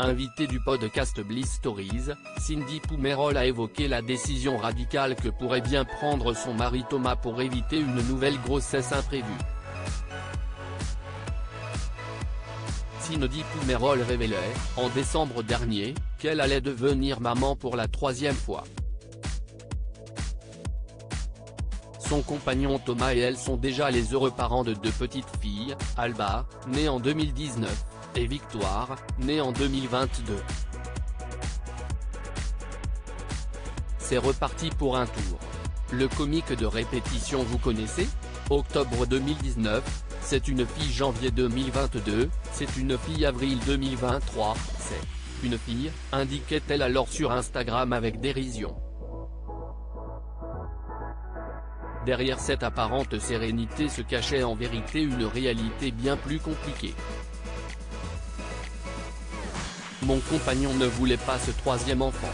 Invitée du podcast Bliss Stories, Cindy Poumerol a évoqué la décision radicale que pourrait bien prendre son mari Thomas pour éviter une nouvelle grossesse imprévue. Cindy Poumerol révélait, en décembre dernier, qu'elle allait devenir maman pour la troisième fois. Son compagnon Thomas et elle sont déjà les heureux parents de deux petites filles, Alba, née en 2019, et Victoire, née en 2022. C'est reparti pour un tour. Le comique de répétition vous connaissez ? Octobre 2019, c'est une fille janvier 2022, c'est une fille avril 2023, c'est une fille, indiquait-elle alors sur Instagram avec dérision. Derrière cette apparente sérénité se cachait en vérité une réalité bien plus compliquée. Mon compagnon ne voulait pas ce troisième enfant.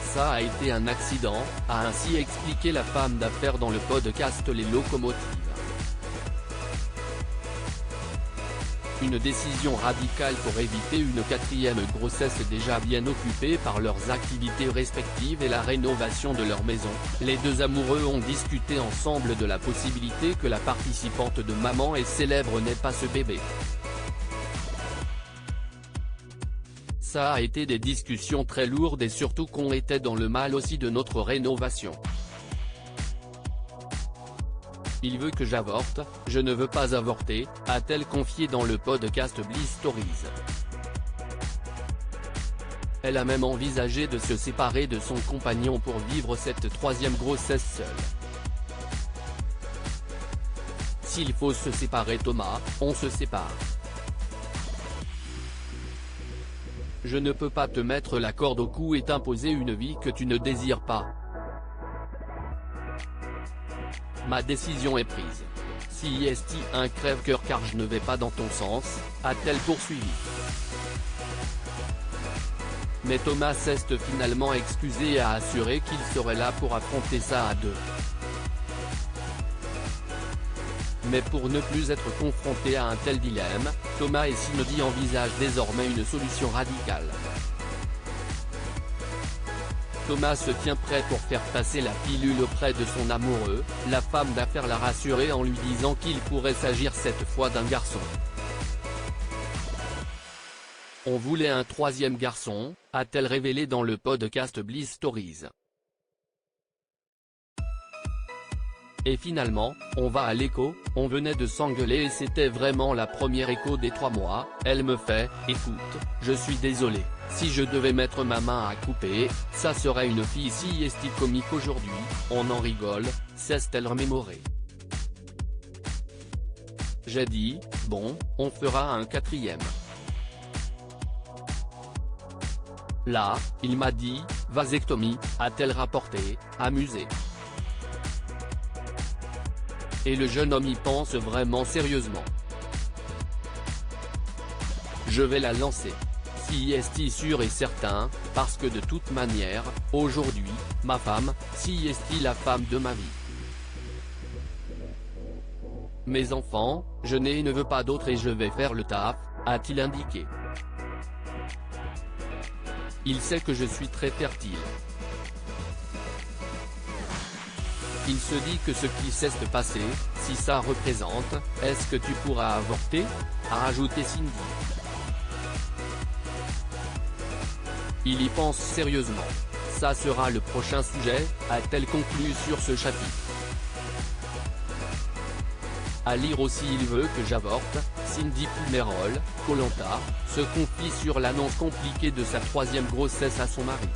Ça a été un accident, a ainsi expliqué la femme d'affaires dans le podcast Les Locomotives. Une décision radicale pour éviter une quatrième grossesse déjà bien occupée par leurs activités respectives et la rénovation de leur maison. Les deux amoureux ont discuté ensemble de la possibilité que la participante de Maman est célèbre n'ait pas ce bébé. Ça a été des discussions très lourdes et surtout qu'on était dans le mal aussi de notre rénovation. Il veut que j'avorte, je ne veux pas avorter, a-t-elle confié dans le podcast Bliss Stories. Elle a même envisagé de se séparer de son compagnon pour vivre cette troisième grossesse seule. S'il faut se séparer Thomas, on se sépare. Je ne peux pas te mettre la corde au cou et t'imposer une vie que tu ne désires pas. Ma décision est prise. Si est un crève-cœur car je ne vais pas dans ton sens, a-t-elle poursuivi. Mais Thomas s'est finalement excusé et a assuré qu'il serait là pour affronter ça à deux. Mais pour ne plus être confronté à un tel dilemme, Thomas et Cindy envisagent désormais une solution radicale. Thomas se tient prêt pour faire passer la pilule auprès de son amoureux, la femme d'affaires l'a rassuré en lui disant qu'il pourrait s'agir cette fois d'un garçon. On voulait un troisième garçon, a-t-elle révélé dans le podcast Bliss Stories. Et finalement, on va à l'écho, on venait de s'engueuler et c'était vraiment la première écho des 3 mois, elle me fait, écoute, je suis désolé, si je devais mettre ma main à couper, ça serait une fille si est comique aujourd'hui, on en rigole, s'est-elle remémorée. J'ai dit, bon, on fera un quatrième. Là, il m'a dit, vasectomie, a-t-elle rapporté, amusée. Et le jeune homme y pense vraiment sérieusement. Je vais la lancer. Si est sûr et certain, parce que de toute manière, aujourd'hui, ma femme, si est la femme de ma vie. Mes enfants, je n'ai et ne veux pas d'autre et je vais faire le taf, a-t-il indiqué. Il sait que je suis très fertile. Il se dit que ce qui s'est passé, si ça représente, est-ce que tu pourras avorter ? A ajouté Cindy. Il y pense sérieusement. Ça sera le prochain sujet, a-t-elle conclu sur ce chapitre. À lire aussi il veut que j'avorte, Cindy Poumerol, Koh-Lanta, se confie sur l'annonce compliquée de sa troisième grossesse à son mari.